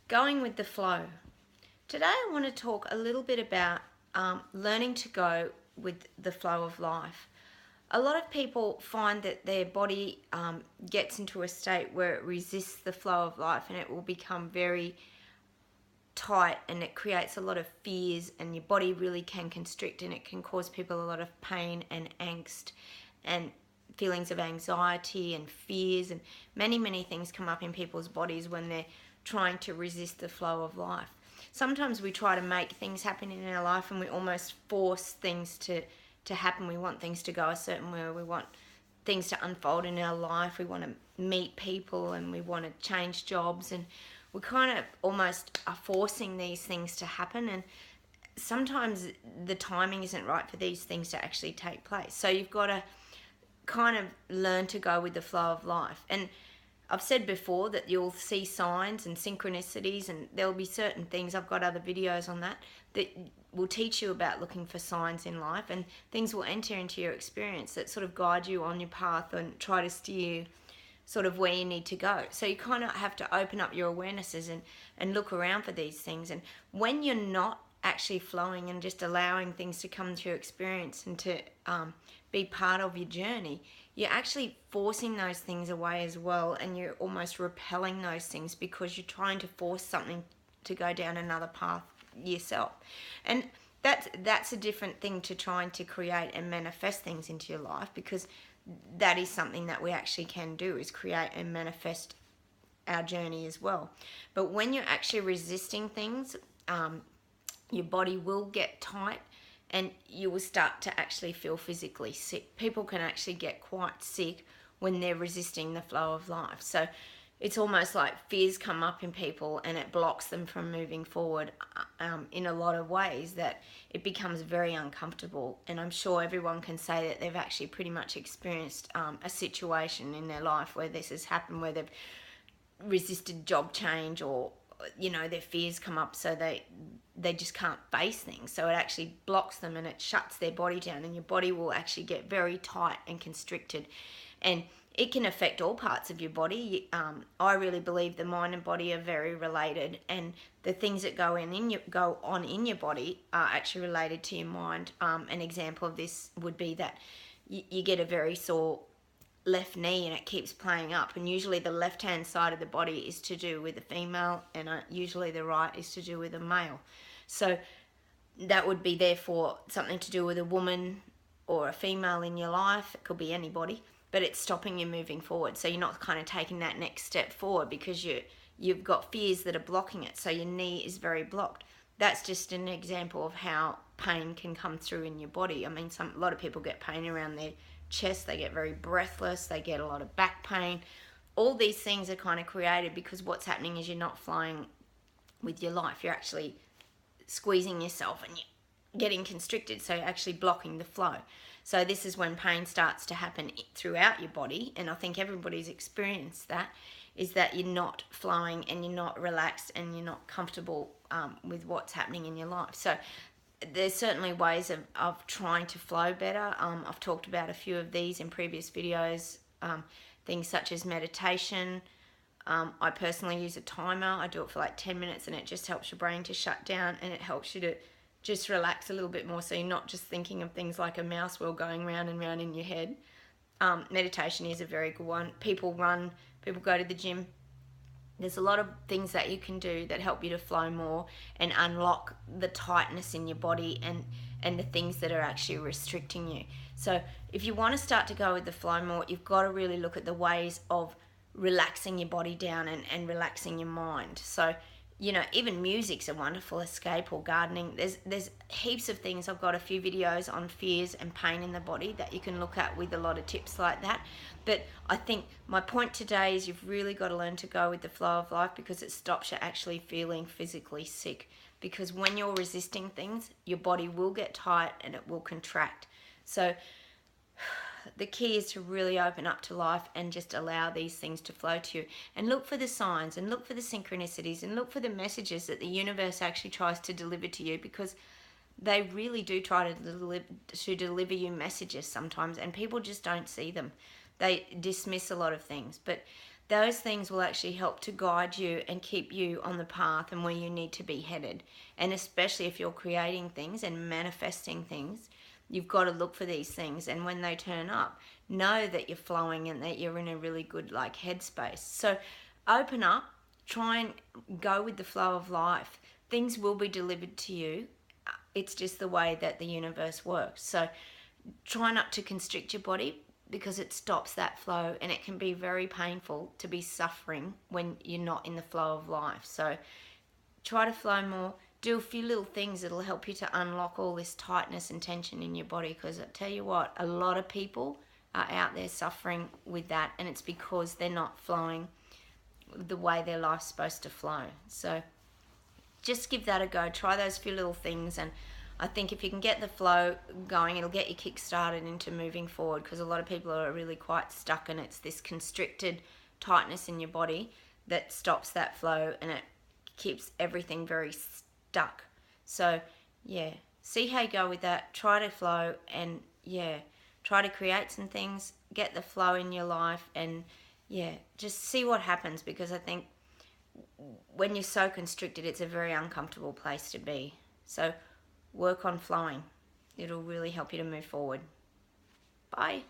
Going with the flow. Today I want to talk a little bit about learning to go with the flow of life. A lot of people find that their body gets into a state where it resists the flow of life, and it will become very tight, and it creates a lot of fears, and your body really can constrict, and it can cause people a lot of pain and angst and feelings of anxiety and fears, and many things come up in people's bodies when they're trying to resist the flow of life. Sometimes we try to make things happen in our life, and we almost force things to happen. We want things to go a certain way. We want things to unfold in our life. We want to meet people, and we want to change jobs, and we kind of almost are forcing these things to happen, and sometimes the timing isn't right for these things to actually take place. So you've got to kind of learn to go with the flow of life. And I've said before that you'll see signs and synchronicities, and there'll be certain things, I've got other videos on that will teach you about looking for signs in life, and things will enter into your experience that sort of guide you on your path and try to steer you sort of where you need to go. So you kind of have to open up your awarenesses and look around for these things. And when you're not actually flowing and just allowing things to come to your experience and to be part of your journey, you're actually forcing those things away as well, and you're almost repelling those things because you're trying to force something to go down another path yourself. And that's a different thing to trying to create and manifest things into your life, because that is something that we actually can do, is create and manifest our journey as well. But when you're actually resisting things, your body will get tight, and you will start to actually feel physically sick. People can actually get quite sick when they're resisting the flow of life. So it's almost like fears come up in people, and it blocks them from moving forward in a lot of ways, that it becomes very uncomfortable. And I'm sure everyone can say that they've actually pretty much experienced a situation in their life where this has happened, where they've resisted job change, or their fears come up, so they just can't face things. So it actually blocks them, and it shuts their body down, and your body will actually get very tight and constricted. And it can affect all parts of your body. I really believe the mind and body are very related, and the things that go on in your body are actually related to your mind. An example of this would be that you get a very sore left knee, and it keeps playing up, and usually the left hand side of the body is to do with a female, and usually the right is to do with a male. So that would be therefore something to do with a woman or a female in your life. It could be anybody, but it's stopping you moving forward. So you're not kind of taking that next step forward because you've got fears that are blocking it. So your knee is very blocked. That's just an example of how pain can come through in your body. I mean, a lot of people get pain around their chest, they get very breathless, they get a lot of back pain. All these things are kind of created because what's happening is you're not flowing with your life. You're actually squeezing yourself, and you're getting constricted, so you're actually blocking the flow. So this is when pain starts to happen throughout your body, and I think everybody's experienced that, is that you're not flowing, and you're not relaxed, and you're not comfortable with what's happening in your life. So there's certainly ways of trying to flow better. I've talked about a few of these in previous videos, things such as meditation. I personally use a timer. I do it for like 10 minutes, and it just helps your brain to shut down, and it helps you to just relax a little bit more, so you're not just thinking of things like a mouse wheel going round and round in your head. Meditation is a very good one. People run, people go to the gym. There's a lot of things that you can do that help you to flow more and unlock the tightness in your body and the things that are actually restricting you. So if you want to start to go with the flow more, you've got to really look at the ways of relaxing your body down and relaxing your mind. So, even music's a wonderful escape, or gardening. There's heaps of things. I've got a few videos on fears and pain in the body that you can look at with a lot of tips like that. But I think my point today is you've really got to learn to go with the flow of life, because it stops you actually feeling physically sick. Because when you're resisting things, your body will get tight and it will contract. So the key is to really open up to life and just allow these things to flow to you, and look for the signs, and look for the synchronicities, and look for the messages that the universe actually tries to deliver to you, because they really do try to deliver you messages sometimes, and people just don't see them. They dismiss a lot of things, but those things will actually help to guide you and keep you on the path and where you need to be headed. And especially if you're creating things and manifesting things, you've got to look for these things, and when they turn up, know that you're flowing and that you're in a really good like headspace. So open up, try and go with the flow of life. Things will be delivered to you. It's just the way that the universe works. So try not to constrict your body, because it stops that flow, and it can be very painful to be suffering when you're not in the flow of life. So try to flow more. Do a few little things that'll help you to unlock all this tightness and tension in your body, because I tell you what, a lot of people are out there suffering with that, and it's because they're not flowing the way their life's supposed to flow. So just give that a go. Try those few little things, and I think if you can get the flow going, it'll get you kick-started into moving forward, because a lot of people are really quite stuck, and it's this constricted tightness in your body that stops that flow, and it keeps everything very stuck. So yeah, see how you go with that. Try to flow, and yeah, try to create some things, get the flow in your life, and yeah, just see what happens, because I think when you're so constricted, it's a very uncomfortable place to be. So work on flowing. It'll really help you to move forward. Bye.